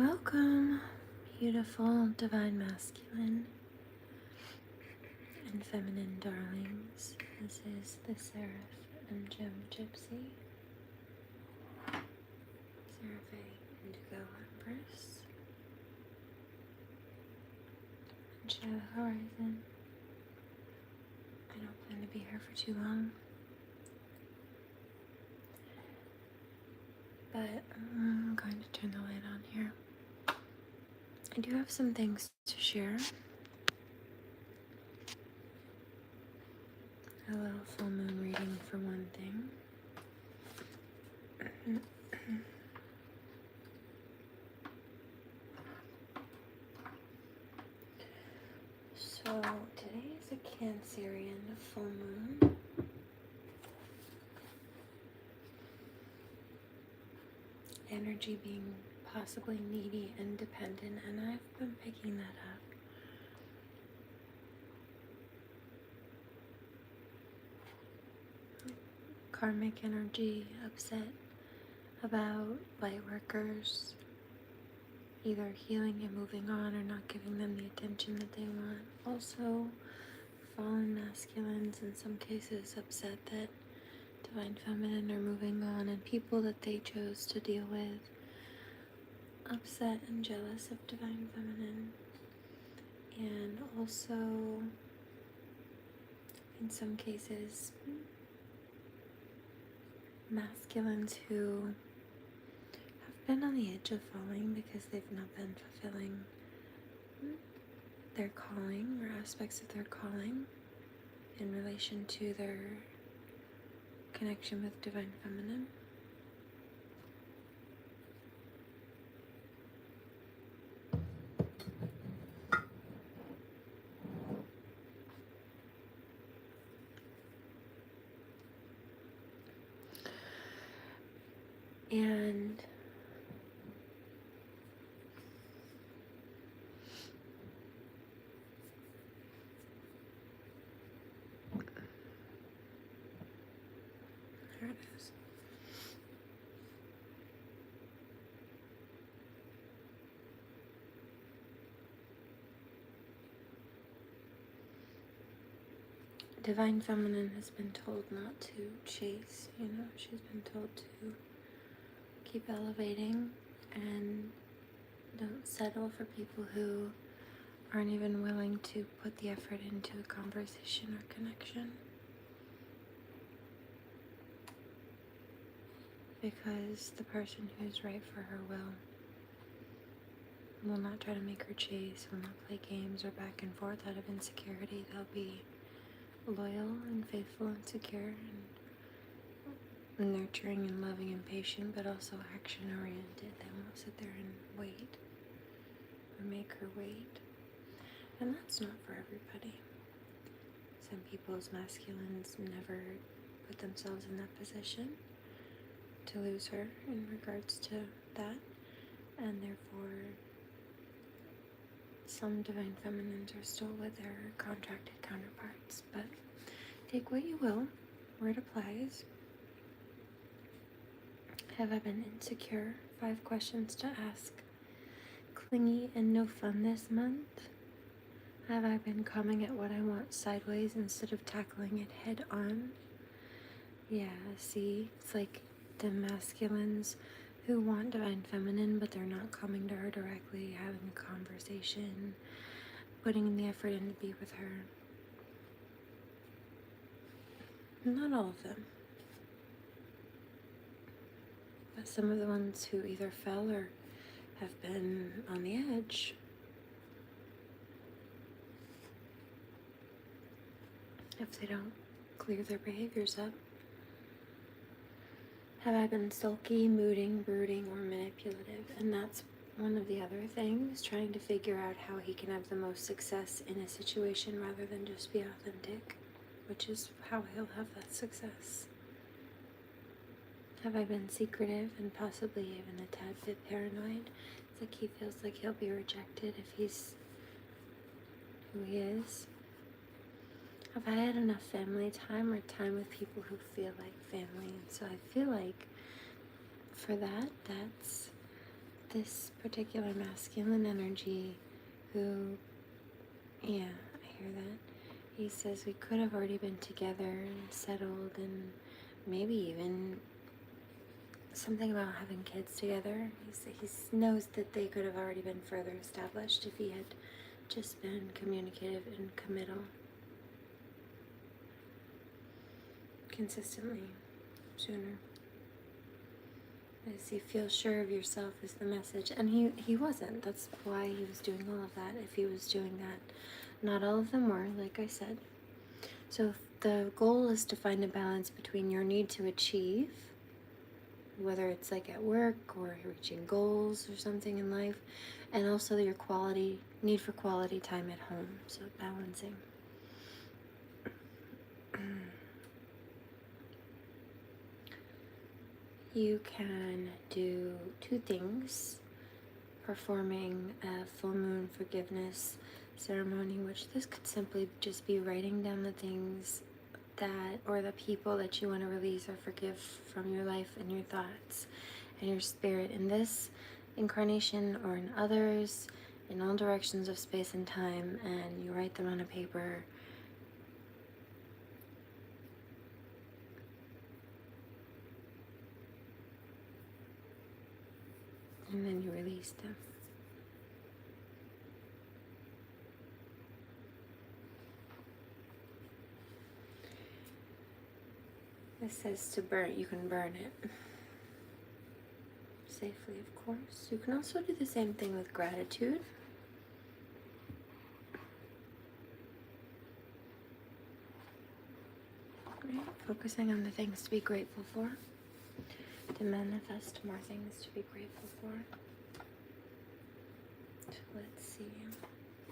Welcome, beautiful divine masculine and feminine darlings. This is the Seraph and Gem Gypsy, SeraFae Indigo Empress, and Shiloh Horizon. I don't plan to be here for too long, but I'm going to turn the light on here. I do have some things to share. A little full moon reading for one thing. So today is a Cancerian full moon. Energy being possibly needy and dependent, and I've been picking that up. Karmic energy, upset about light workers either healing and moving on or not giving them the attention that they want. Also, fallen masculines in some cases upset that divine feminine are moving on, and people that they chose to deal with upset and jealous of divine feminine. And also, in some cases, masculines who have been on the edge of falling because they've not been fulfilling their calling or aspects of their calling in relation to their connection with divine feminine. And there it is. Divine feminine has been told not to chase, she's been told to keep elevating and don't settle for people who aren't even willing to put the effort into a conversation or connection. Because the person who's right for her will not try to make her chase, will not play games or back and forth out of insecurity. They'll be loyal and faithful and secure and nurturing and loving and patient, but also action oriented. They won't sit there and wait or make her wait. And that's not for everybody. Some people's masculines never put themselves in that position to lose her in regards to that, and therefore some divine feminines are still with their contracted counterparts. But take what you will, where it applies. Have I been insecure? 5 questions to ask. Clingy and no fun this month? Have I been coming at what I want sideways instead of tackling it head on? Yeah, see, it's like the masculines who want divine feminine, but they're not coming to her directly, having a conversation, putting in the effort in to be with her. Not all of them. But some of the ones who either fell or have been on the edge if they don't clear their behaviors up. Have I been sulky, mooding, brooding, or manipulative? And that's one of the other things, trying to figure out how he can have the most success in a situation rather than just be authentic, which is how he'll have that success. Have I been secretive and possibly even a tad bit paranoid? It's like he feels like he'll be rejected if he's who he is. Have I had enough family time or time with people who feel like family? And so I feel like for that, this particular masculine energy who, yeah, I hear that. He says we could have already been together and settled, and maybe even something about having kids together. He knows that they could have already been further established if he had just been communicative and committal consistently sooner. As you feel sure of yourself is the message. And he wasn't. That's why he was doing all of that, if he was doing that. Not all of them were, like I said. So the goal is to find a balance between your need to achieve, whether it's like at work or reaching goals or something in life, and also your need for quality time at home. So balancing. You can do two things: performing a full moon forgiveness ceremony, which this could simply just be writing down the things that, or the people that you want to release or forgive from your life and your thoughts and your spirit in this incarnation or in others, in all directions of space and time, and you write them on a paper. And then you release them. This says to burn. You can burn it safely, of course. You can also do the same thing with gratitude. Right? Focusing on the things to be grateful for, to manifest more things to be grateful for. So let's see.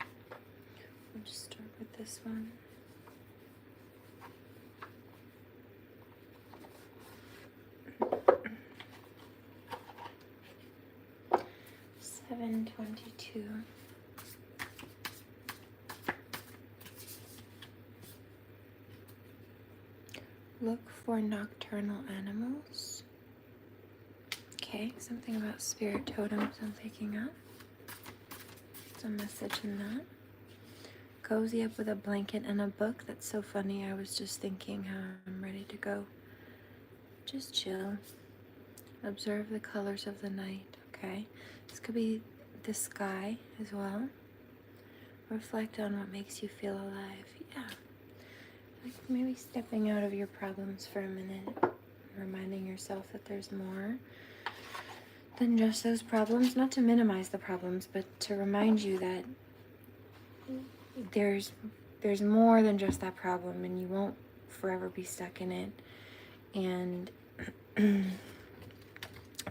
I'll just start with this one. $7.22. Look for nocturnal animals. Okay, something about spirit totems I'm picking up. There's a message in that. Cozy up with a blanket and a book. That's so funny. I was just thinking how I'm ready to go. Just chill. Observe the colors of the night. Okay, this could be the sky as well. Reflect on what makes you feel alive. Yeah. Like maybe stepping out of your problems for a minute, reminding yourself that there's more than just those problems. Not to minimize the problems, but to remind you that there's more than just that problem, and you won't forever be stuck in it. And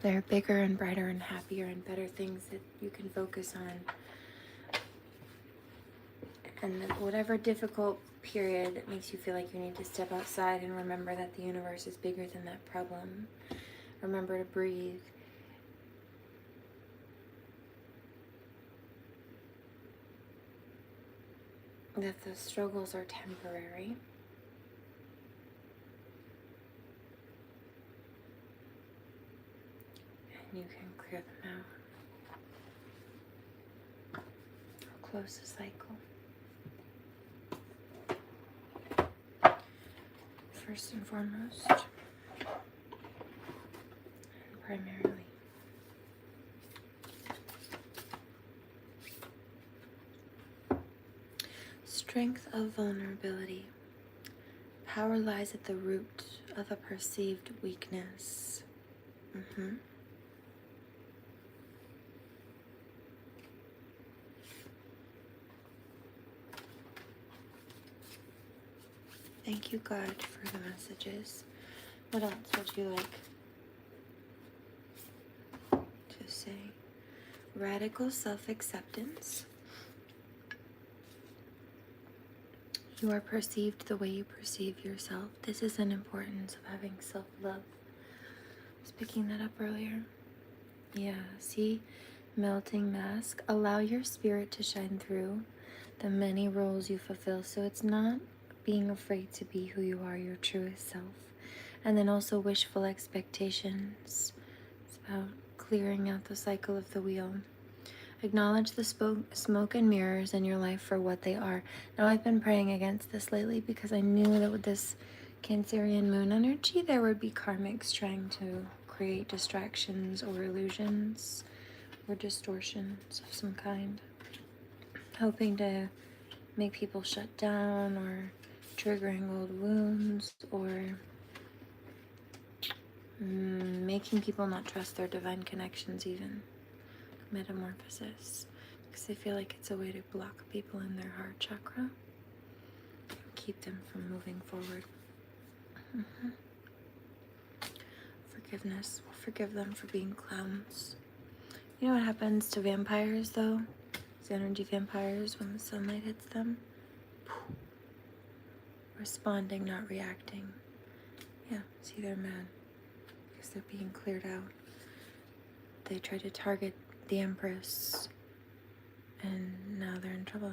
there are bigger and brighter and happier and better things that you can focus on. And that whatever difficult period that makes you feel like you need to step outside and remember that the universe is bigger than that problem. Remember to breathe. That the struggles are temporary. And you can clear them out. Or close the cycle. First and foremost, and primarily. Strength of vulnerability. Power lies at the root of a perceived weakness. Thank you, God, for the messages. What else would you like to say? Radical self-acceptance. You are perceived the way you perceive yourself. This is an importance of having self-love. I was picking that up earlier. Yeah, see? Melting mask. Allow your spirit to shine through the many roles you fulfill. So it's not being afraid to be who you are, your truest self. And then also wishful expectations. It's about clearing out the cycle of the wheel. Acknowledge the smoke and mirrors in your life for what they are. Now, I've been praying against this lately because I knew that with this Cancerian moon energy, there would be karmics trying to create distractions or illusions or distortions of some kind, hoping to make people shut down or triggering old wounds or making people not trust their divine connections even. Metamorphosis, because I feel like it's a way to block people in their heart chakra and keep them from moving forward. Forgiveness. We'll forgive them for being clowns. You know what happens to vampires though? These energy vampires, when the sunlight hits them? Responding, not reacting. Yeah, see, they're mad because they're being cleared out. They try to target the Empress, and now they're in trouble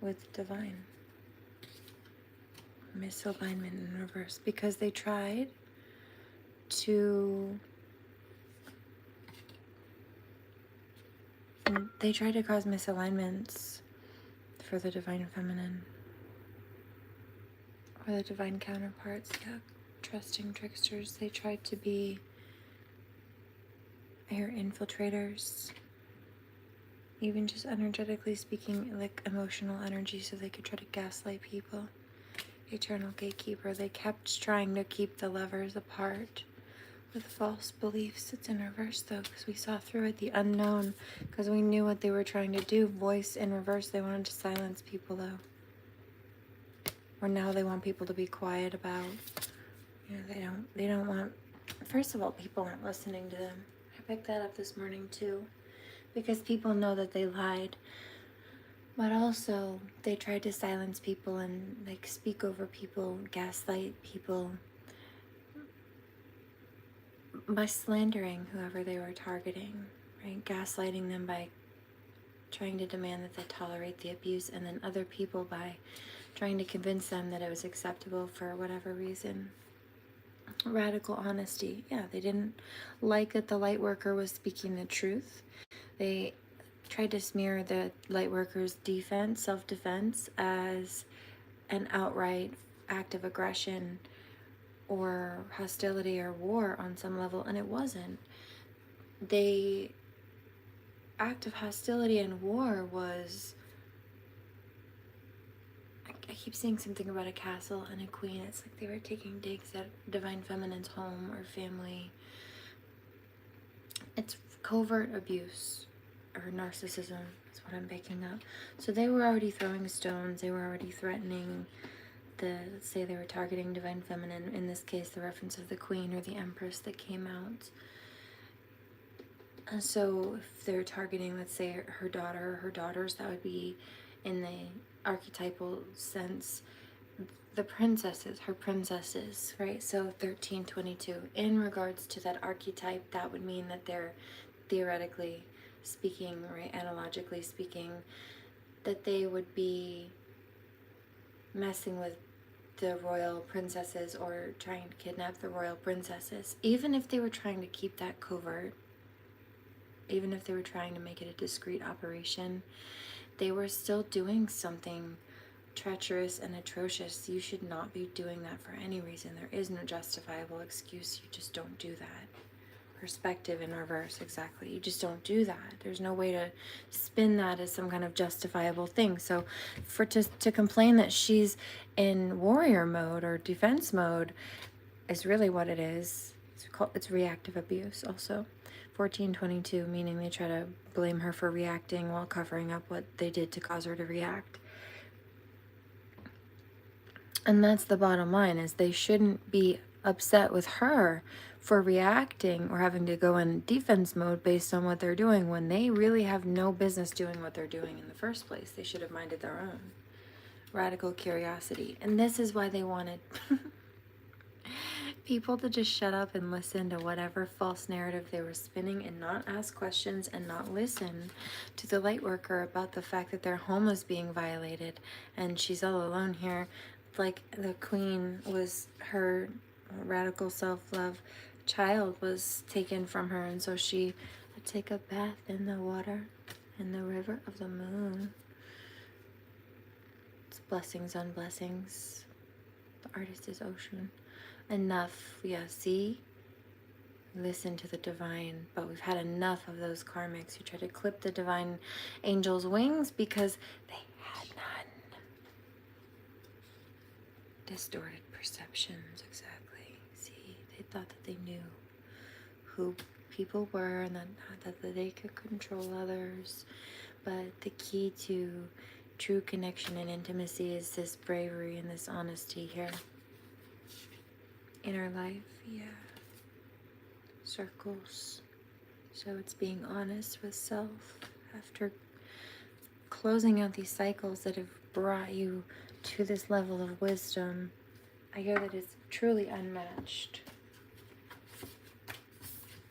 with divine misalignment in reverse because they tried to cause misalignments for the divine feminine or the divine counterparts. Yeah, trusting tricksters. They tried to be air infiltrators, even just energetically speaking, like emotional energy, so they could try to gaslight people. Eternal gatekeeper. They kept trying to keep the lovers apart with false beliefs. It's in reverse though, because we saw through it, the unknown, because we knew what they were trying to do. Voice in reverse. They wanted to silence people though, or now they want people to be quiet about, you know, they don't want, first of all, people aren't listening to them. I picked that up this morning too, because people know that they lied, but also they tried to silence people and like speak over people, gaslight people by slandering whoever they were targeting, right? Gaslighting them by trying to demand that they tolerate the abuse, and then other people by trying to convince them that it was acceptable for whatever reason. Radical honesty. Yeah, they didn't like that the light worker was speaking the truth. They tried to smear the light worker's defense, self-defense, as an outright act of aggression or hostility or war on some level, and it wasn't. The act of hostility and war was, I keep seeing something about a castle and a queen. It's like they were taking digs at divine feminine's home or family. It's covert abuse or narcissism is what I'm picking up. So they were already throwing stones. They were already threatening let's say they were targeting divine feminine. In this case, the reference of the queen or the empress that came out. And so if they're targeting, let's say, her daughter or her daughters, that would be in the archetypal sense the princesses, her princesses, right? So 1322, in regards to that archetype, that would mean that they're theoretically speaking, right, analogically speaking, that they would be messing with the royal princesses or trying to kidnap the royal princesses. Even if they were trying to keep that covert, even if they were trying to make it a discreet operation, they were still doing something treacherous and atrocious. You should not be doing that for any reason. There is no justifiable excuse. You just don't do that. Perspective in reverse, exactly. You just don't do that. There's no way to spin that as some kind of justifiable thing. So to complain that she's in warrior mode or defense mode is really what it is. It's reactive abuse also. 1422, meaning they try to blame her for reacting while covering up what they did to cause her to react. And that's the bottom line, is they shouldn't be upset with her for reacting or having to go in defense mode based on what they're doing when they really have no business doing what they're doing in the first place. They should have minded their own. Radical curiosity. And this is why they wanted people to just shut up and listen to whatever false narrative they were spinning and not ask questions and not listen to the light worker about the fact that their home was being violated and she's all alone here. Like the queen was her radical self-love child was taken from her, and so she would take a bath in the water in the river of the moon. It's blessings on blessings. The artist is ocean. Enough. Yeah, see? Listen to the divine, but we've had enough of those karmics who try to clip the divine angels' wings because they had none. Distorted perceptions, exactly. See, they thought that they knew who people were and that they could control others. But the key to true connection and intimacy is this bravery and this honesty here. Inner life, yeah. Circles. So it's being honest with self after closing out these cycles that have brought you to this level of wisdom. I hear that it's truly unmatched.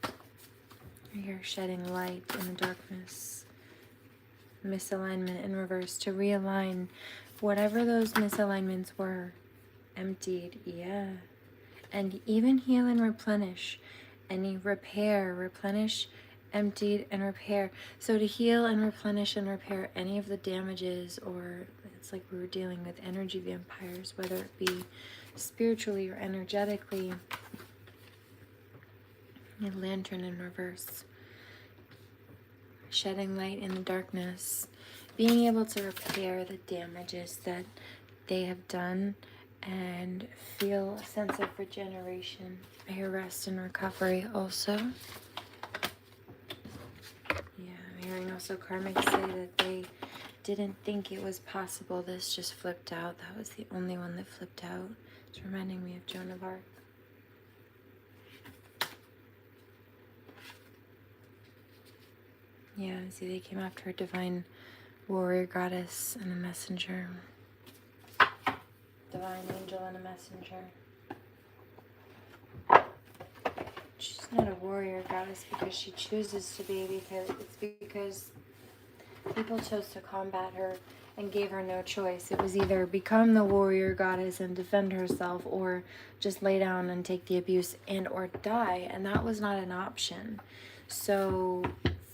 I hear shedding light in the darkness. Misalignment in reverse to realign whatever those misalignments were. Emptied, yeah. And even heal and replenish. Any repair, replenish, emptied, and repair. So to heal and replenish and repair any of the damages, or it's like we were dealing with energy vampires, whether it be spiritually or energetically. A lantern in reverse. Shedding light in the darkness. Being able to repair the damages that they have done and feel a sense of regeneration. I hear rest and recovery also. Yeah, I'm hearing also karmics say that they didn't think it was possible. This just flipped out. That was the only one that flipped out. It's reminding me of Joan of Arc. Yeah, see, they came after a divine warrior goddess and a messenger. Divine angel and a messenger. She's not a warrior goddess because she chooses to be, because people chose to combat her and gave her no choice. It was either become the warrior goddess and defend herself, or just lay down and take the abuse and or die, and that was not an option. So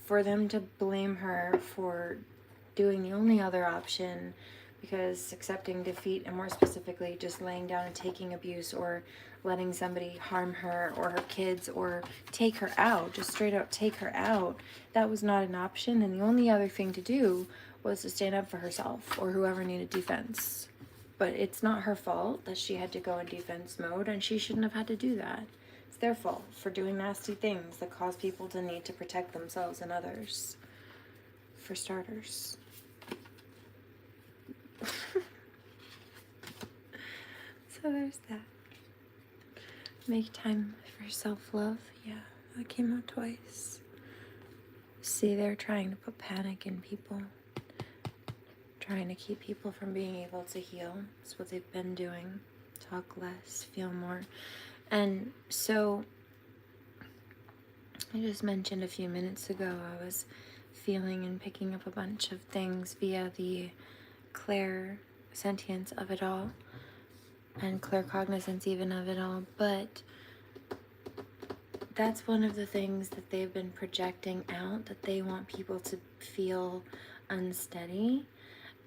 for them to blame her for doing the only other option, because accepting defeat, and more specifically just laying down and taking abuse, or letting somebody harm her or her kids, or take her out, just straight out take her out, that was not an option. And the only other thing to do was to stand up for herself or whoever needed defense. But it's not her fault that she had to go in defense mode, and she shouldn't have had to do that. It's their fault for doing nasty things that cause people to need to protect themselves and others, for starters. So there's that. Make time for self-love. Yeah, that came out twice. See, they're trying to put panic in people. Trying to keep people from being able to heal. That's what they've been doing. Talk less, feel more. And so, I just mentioned a few minutes ago, I was feeling and picking up a bunch of things via the clair sentience of it all, and claircognizance even of it all, but that's one of the things that they've been projecting out, that they want people to feel unsteady.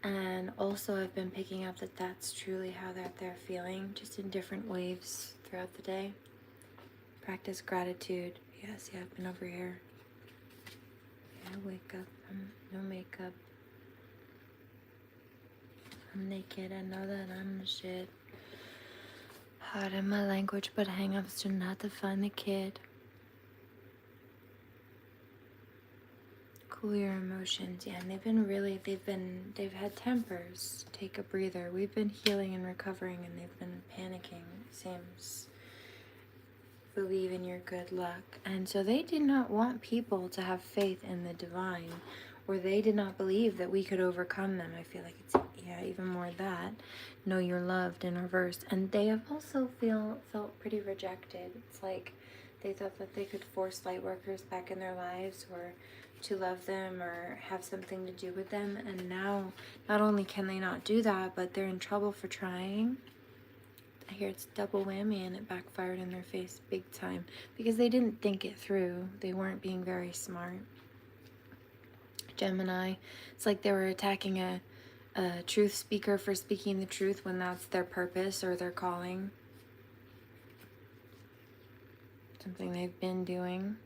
And also I've been picking up that that's truly how they're feeling, just in different waves throughout the day. Practice gratitude. Yes, yeah, I've been over here. Yeah, wake up. No makeup. I'm naked. I know that I'm the shit. Hard in my language, but hang-ups do not define the kid. Cool your emotions. Yeah, and they've had tempers. Take a breather. We've been healing and recovering, and they've been panicking, it seems. Believe in your good luck. And so they did not want people to have faith in the divine, or they did not believe that we could overcome them. I feel like it's, yeah, even more that. Know you're loved in reverse. And they have also felt pretty rejected. It's like they thought that they could force light workers back in their lives, or to love them, or have something to do with them. And now, not only can they not do that, but they're in trouble for trying. I hear it's double whammy and it backfired in their face big time because they didn't think it through. They weren't being very smart. Gemini, it's like they were attacking a truth speaker for speaking the truth when that's their purpose or their calling. Something they've been doing.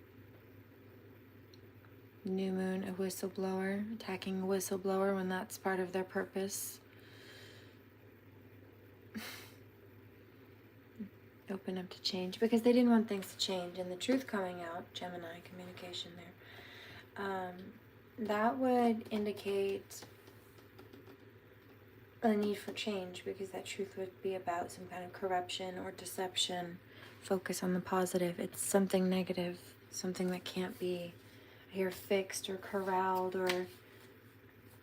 New moon, a whistleblower, attacking a whistleblower when that's part of their purpose. Open up to change because they didn't want things to change, and the truth coming out, Gemini communication there, that would indicate a need for change because that truth would be about some kind of corruption or deception. Focus on the positive. It's something negative, something that can't be here fixed or corralled or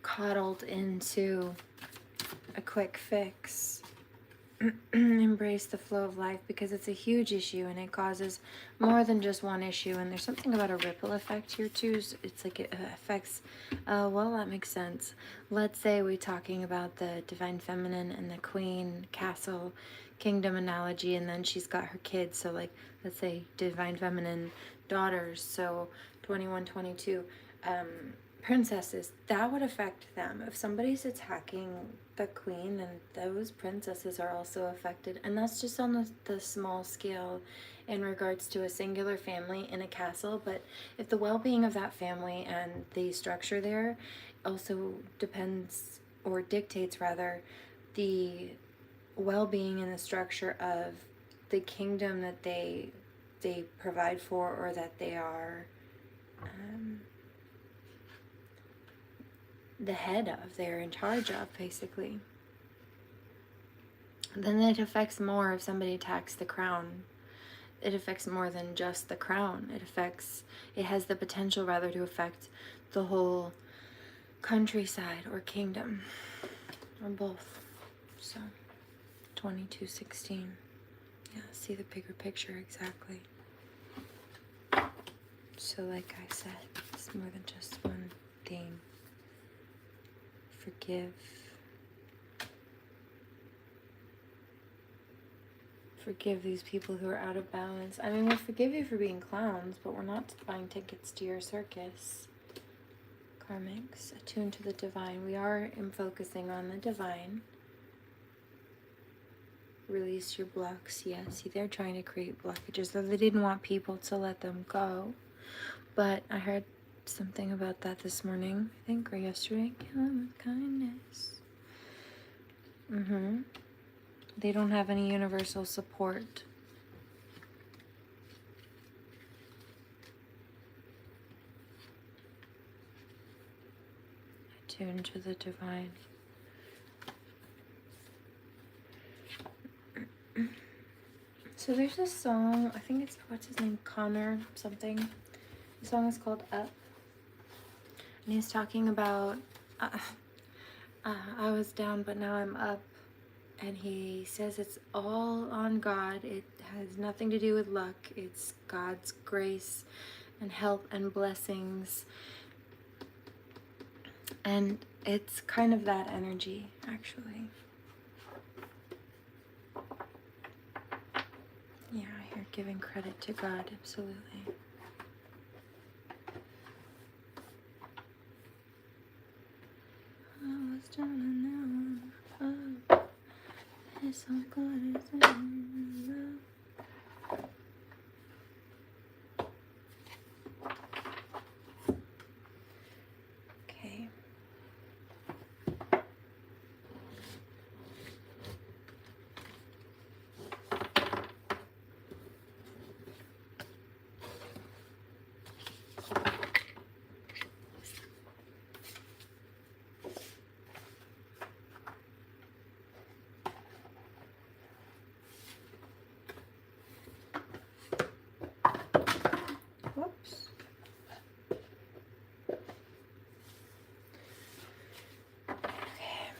coddled into a quick fix. Embrace the flow of life because it's a huge issue and it causes more than just one issue, and there's something about a ripple effect here too. So it's like it affects well, that makes sense. Let's say we're talking about the divine feminine and the queen castle kingdom analogy, and then she's got her kids, so like let's say divine feminine daughters, so 21, 22 princesses, that would affect them. If somebody's attacking the queen, then those princesses are also affected, and that's just on the small scale in regards to a singular family in a castle. But if the well-being of that family and the structure there also depends or dictates rather the well-being and the structure of the kingdom that they provide for or that they are the head of, they're in charge of, basically, then it affects more if somebody attacks the crown. It affects more than just the crown. It has the potential rather to affect the whole countryside or kingdom, or both. So 2216. Yeah, see the bigger picture exactly. So like I said, it's more than just one theme. Forgive. Forgive these people who are out of balance. I mean, we forgive you for being clowns, but we're not buying tickets to your circus. Karmics, attuned to the divine. We are focusing on the divine. Release your blocks. Yeah, see, they're trying to create blockages, though they didn't want people to let them go. But I heard something about that this morning, I think, or yesterday. Come with kindness. They don't have any universal support. Attune to the divine. So there's this song, I think it's, what's his name, Connor something. The song is called Up. And he's talking about, I was down, but now I'm up. And he says it's all on God. It has nothing to do with luck. It's God's grace and help and blessings. And it's kind of that energy, actually. Yeah, you're giving credit to God, absolutely. I was down and now I'm up. It's all good, it's in love. Okay. Whoops. Okay.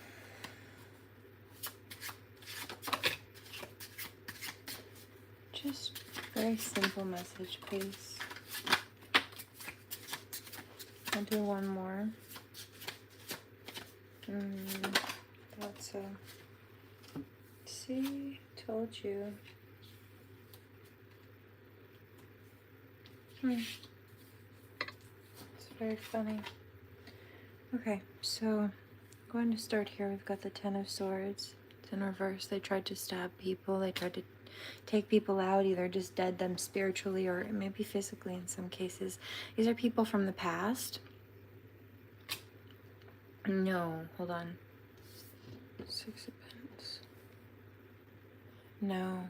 Just very simple message, please. I'll do one more. Thought so. See, Told you. It's very funny. Okay, so I'm going to start here. We've got the Ten of Swords. It's in reverse. They tried to stab people. They tried to take people out, either just dead them spiritually or maybe physically in some cases. These are people from the past. No, hold on. Six of Pentacles. No.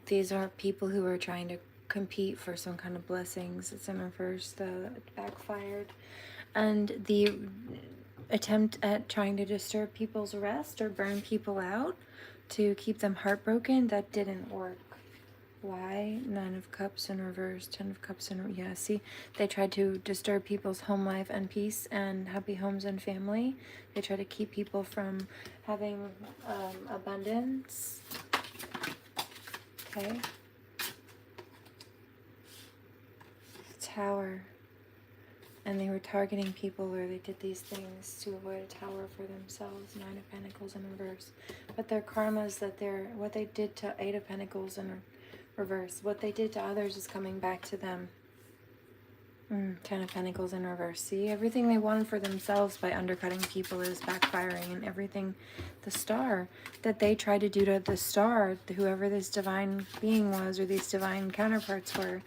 These are people who are trying to compete for some kind of blessings. It's in reverse. The backfired. And the attempt at trying to disturb people's rest or burn people out to keep them heartbroken, that didn't work. Why? Nine of Cups in reverse, Ten of Cups in reverse. Yeah, see, they tried to disturb people's home life and peace and happy homes and family. They try to keep people from having abundance. Okay. Tower. And they were targeting people where they did these things to avoid a tower for themselves. Nine of Pentacles in reverse. But their karmas, that what they did to Eight of Pentacles in reverse, what they did to others is coming back to them. Ten of Pentacles in reverse. See, everything they wanted for themselves by undercutting people is backfiring, and everything, the star, that they tried to do to the star, whoever this divine being was or these divine counterparts were,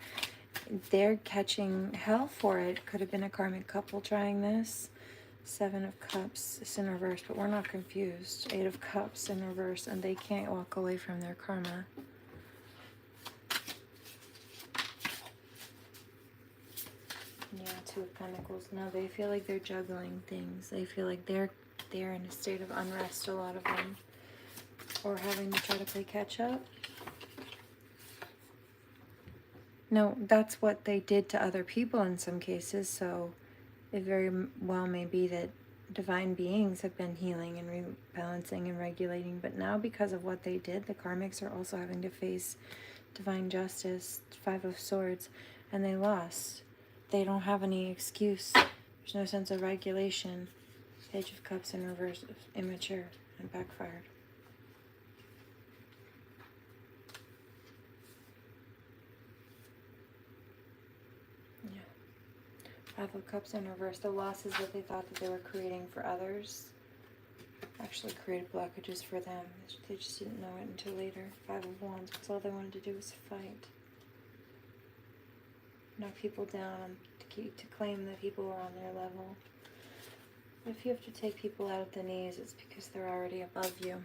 they're catching hell for it. Could have been a karmic couple trying this. Seven of Cups is in reverse, but we're not confused. Eight of Cups in reverse, and they can't walk away from their karma. Yeah, Two of Pentacles. No, they feel like they're juggling things. They feel like they're in a state of unrest, a lot of them. Or having to try to play catch up. No, that's what they did to other people in some cases, so it very well may be that divine beings have been healing and rebalancing and regulating, but now because of what they did, the karmics are also having to face divine justice, Five of Swords, and they lost. They don't have any excuse. There's no sense of regulation. Page of Cups in reverse, immature and backfired. Five of Cups in reverse. The losses that they thought that they were creating for others actually created blockages for them. They just didn't know it until later. Five of Wands, because all they wanted to do was fight. Knock people down to claim that people were on their level. But if you have to take people out at the knees, it's because they're already above you.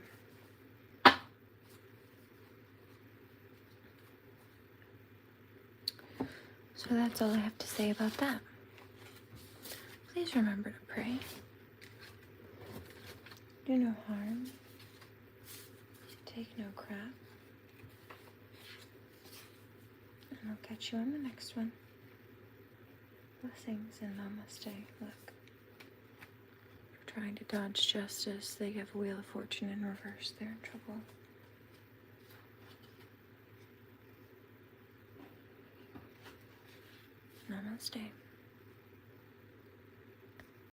So that's all I have to say about that. Please remember to pray. Do no harm. Take no crap. And I'll catch you on the next one. Blessings and namaste. Look. For trying to dodge justice, they have Wheel of Fortune in reverse. They're in trouble. Namaste.